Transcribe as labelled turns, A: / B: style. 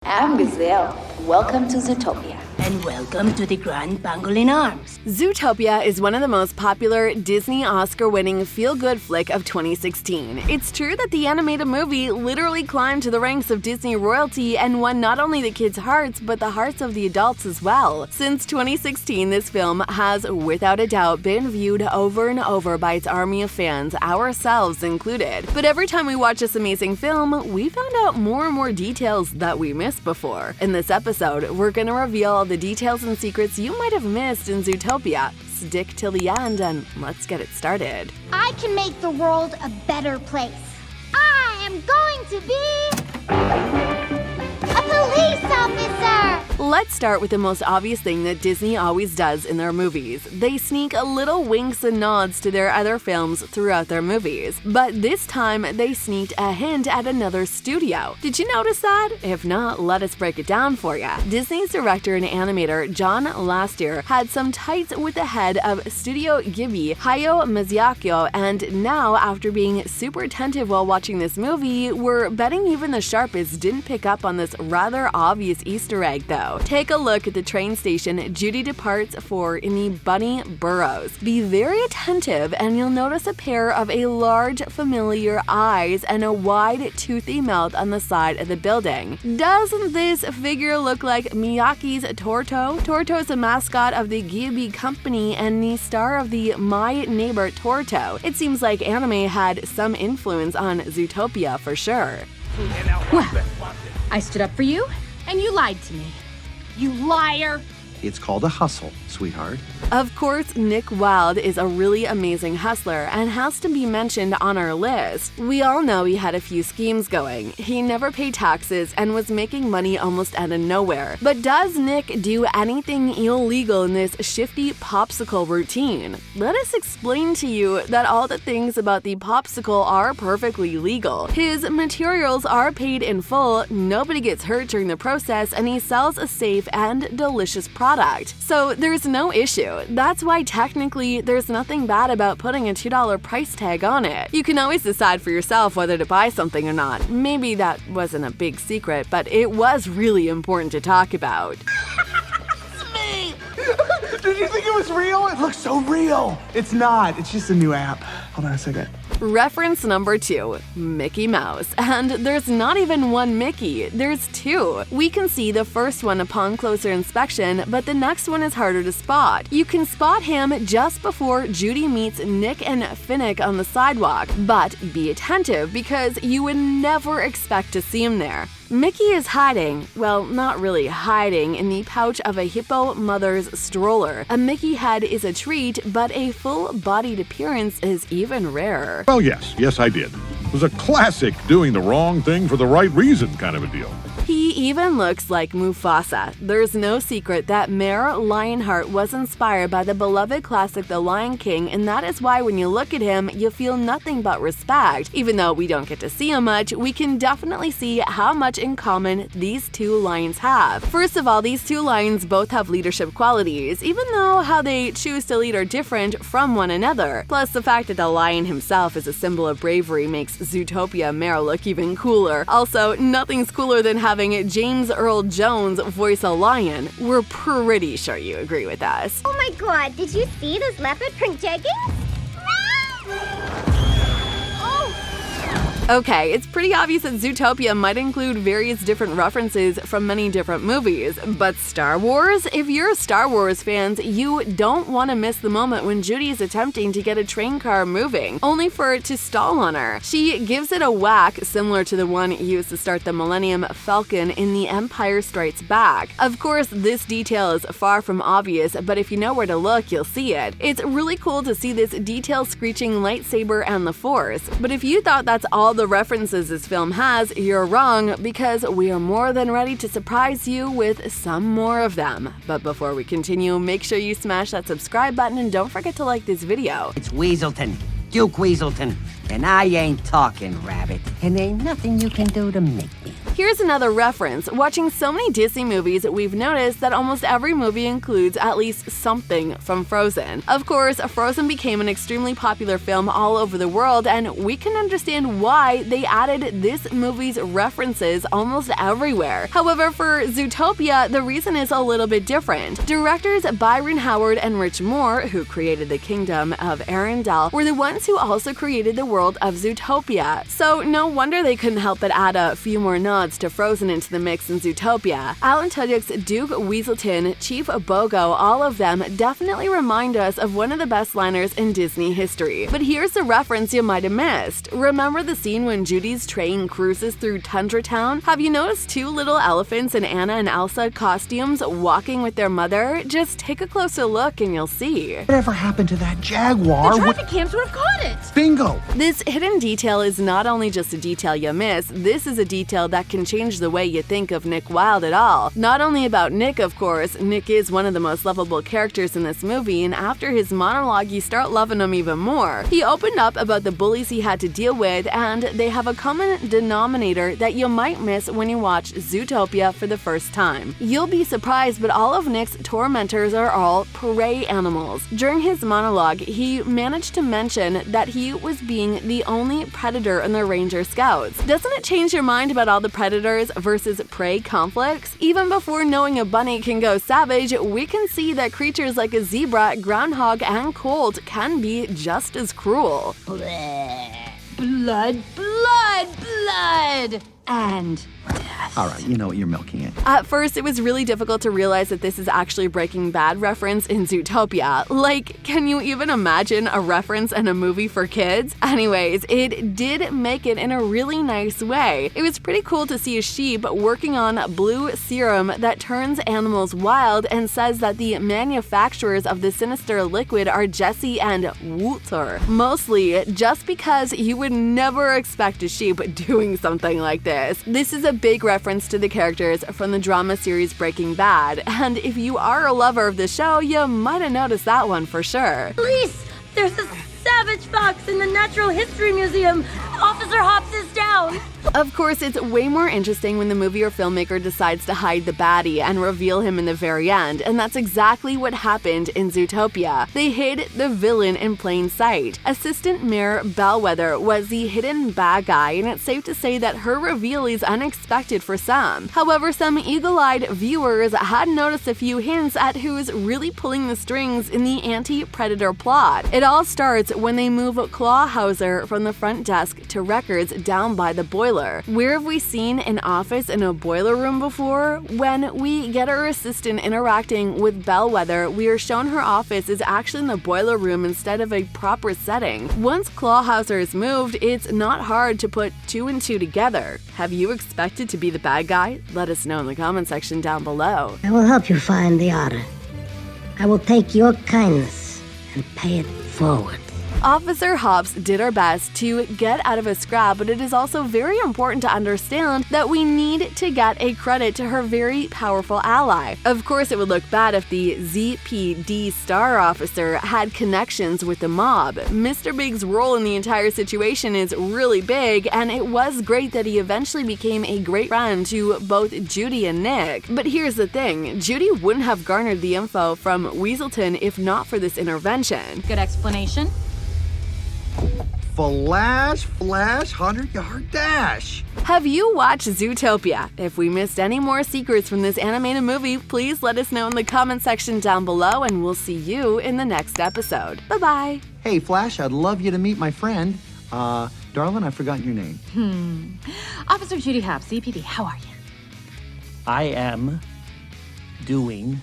A: I'm Gazelle. Welcome to Zootopia.
B: And welcome to the Grand Pangolin Arms.
C: Zootopia is one of the most popular Disney Oscar-winning feel-good flick of 2016. It's true that the animated movie literally climbed to the ranks of Disney royalty and won not only the kids' hearts, but the hearts of the adults as well. Since 2016, this film has, without a doubt, been viewed over and over by its army of fans, ourselves included. But every time we watch this amazing film, we found out more and more details that we missed before. In this episode, we're gonna reveal the details and secrets you might have missed in Zootopia. Stick till the end and let's get it started.
D: I can make the world a better place. I am going to be a police officer!
C: Let's start with the most obvious thing that Disney always does in their movies. They sneak little winks and nods to their other films throughout their movies. But this time, they sneaked a hint at another studio. Did you notice that? If not, let us break it down for you. Disney's director and animator John Lasseter had some tights with the head of Studio Ghibli, Hayao Miyazaki, and now, after being super attentive while watching this movie, we're betting even the sharpest didn't pick up on this rather obvious Easter egg though. Take a look at the train station Judy departs for in the Bunny Burrows. Be very attentive and you'll notice a pair of large familiar eyes and a wide toothy mouth on the side of the building. Doesn't this figure look like Miyagi's Torto? Torto's a mascot of the Ghibli company and the star of the My Neighbor Torto. It seems like anime had some influence on Zootopia for sure.
E: Well, I stood up for you, and you lied to me. You liar!
F: It's called a hustle, sweetheart.
C: Of course, Nick Wilde is a really amazing hustler and has to be mentioned on our list. We all know he had a few schemes going. He never paid taxes and was making money almost out of nowhere. But does Nick do anything illegal in this shifty popsicle routine? Let us explain to you that all the things about the popsicle are perfectly legal. His materials are paid in full, nobody gets hurt during the process, and he sells a safe and delicious product. So there's no issue. That's why technically there's nothing bad about putting a $2 price tag on it. You can always decide for yourself whether to buy something or not. Maybe that wasn't a big secret, but it was really important to talk about.
G: It's me! Did you think it was real? It looks so real. It's not. It's just a new app. Hold on a second.
C: Reference number 2, Mickey Mouse. And there's not even one Mickey, there's two. We can see the first one upon closer inspection, but the next one is harder to spot. You can spot him just before Judy meets Nick and Finnick on the sidewalk, but be attentive because you would never expect to see him there. Mickey is hiding, well, not really hiding, in the pouch of a hippo mother's stroller. A Mickey head is a treat, but a full-bodied appearance is even rarer.
H: Well, yes, I did. It was a classic doing the wrong thing for the right reason kind of a deal.
C: He even looks like Mufasa. There's no secret that Mayor Lionheart was inspired by the beloved classic The Lion King, and that is why when you look at him, you feel nothing but respect. Even though we don't get to see him much, we can definitely see how much in common these two lions have. First of all, these two lions both have leadership qualities, even though how they choose to lead are different from one another. Plus, the fact that the lion himself is a symbol of bravery makes Zootopia Mayor look even cooler. Also, nothing's cooler than having James Earl Jones voice a lion. We're pretty sure you agree with us.
D: Oh my god, did you see those leopard print jeggings?
C: Okay, it's pretty obvious that Zootopia might include various different references from many different movies, but Star Wars? If you're Star Wars fans, you don't want to miss the moment when Judy is attempting to get a train car moving, only for it to stall on her. She gives it a whack similar to the one used to start the Millennium Falcon in The Empire Strikes Back. Of course, this detail is far from obvious, but if you know where to look, you'll see it. It's really cool to see this detail-screeching lightsaber and the Force, but if you thought that's all the references this film has, you're wrong, because we are more than ready to surprise you with some more of them. But before we continue, make sure you smash that subscribe button and don't forget to like this video.
B: It's Weaselton.
I: Duke Weaselton. And I ain't talking rabbit. And ain't nothing you can do to make me.
C: Here's another reference. Watching so many Disney movies, we've noticed that almost every movie includes at least something from Frozen. Of course, Frozen became an extremely popular film all over the world, and we can understand why they added this movie's references almost everywhere. However, for Zootopia, the reason is a little bit different. Directors Byron Howard and Rich Moore, who created the Kingdom of Arendelle, were the ones who also created the world of Zootopia. So no wonder they couldn't help but add a few more nods to Frozen into the mix in Zootopia. Alan Tudyk's Duke Weaselton, Chief Bogo, all of them definitely remind us of one of the best liners in Disney history. But here's a reference you might have missed. Remember the scene when Judy's train cruises through Tundra Town? Have you noticed two little elephants in Anna and Elsa costumes walking with their mother? Just take a closer look and you'll see.
G: Whatever happened to that jaguar?
E: The traffic cams would have caught it.
G: Bingo!
C: This hidden detail is not only just a detail you miss, this is a detail that can change the way you think of Nick Wilde at all. Not only about Nick, of course, Nick is one of the most lovable characters in this movie, and after his monologue you start loving him even more. He opened up about the bullies he had to deal with, and they have a common denominator that you might miss when you watch Zootopia for the first time. You'll be surprised, but all of Nick's tormentors are all prey animals. During his monologue, he managed to mention that he was being the only predator in the Ranger Scouts. Doesn't it change your mind about all the predators versus prey conflicts? Even before knowing a bunny can go savage, we can see that creatures like a zebra, groundhog, and colt can be just as cruel.
E: Blood, blood, blood, and death.
F: All right, you know what, you're milking it.
C: At first, it was really difficult to realize that this is actually a Breaking Bad reference in Zootopia. Like, can you even imagine a reference in a movie for kids? Anyways, it did make it in a really nice way. It was pretty cool to see a sheep working on blue serum that turns animals wild and says that the manufacturers of the sinister liquid are Jesse and Wouter. Mostly just because you would never expect a sheep doing something like this. This is a big reference to the characters from the drama series Breaking Bad, and if you are a lover of the show, you might have noticed that one for sure.
B: Police! There's a savage fox in the Natural History Museum. Officer Hobbs is down.
C: Of course, it's way more interesting when the movie or filmmaker decides to hide the baddie and reveal him in the very end, and that's exactly what happened in Zootopia. They hid the villain in plain sight. Assistant Mayor Bellwether was the hidden bad guy, and it's safe to say that her reveal is unexpected for some. However, some eagle-eyed viewers had noticed a few hints at who's really pulling the strings in the anti-predator plot. It all starts when they move Clawhauser from the front desk to records down by the boiler. Where have we seen an office in a boiler room before? When we get our assistant interacting with Bellwether, we are shown her office is actually in the boiler room instead of a proper setting. Once Clawhauser is moved, it's not hard to put two and two together. Have you expected to be the bad guy? Let us know in the comment section down below.
J: I will help you find the otter. I will take your kindness and pay it forward.
C: Officer Hobbs did her best to get out of a scrap, but it is also very important to understand that we need to get a credit to her very powerful ally. Of course, it would look bad if the ZPD star officer had connections with the mob. Mr. Big's role in the entire situation is really big, and it was great that he eventually became a great friend to both Judy and Nick. But here's the thing, Judy wouldn't have garnered the info from Weaselton if not for this intervention.
E: Good explanation.
F: Flash, 100-yard dash.
C: Have you watched Zootopia? If we missed any more secrets from this animated movie, please let us know in the comment section down below, and we'll see you in the next episode. Bye-bye.
F: Hey, Flash, I'd love you to meet my friend. Darling, I've forgotten your name.
E: Officer Judy Hobbs, CPD, how are you?
I: I am doing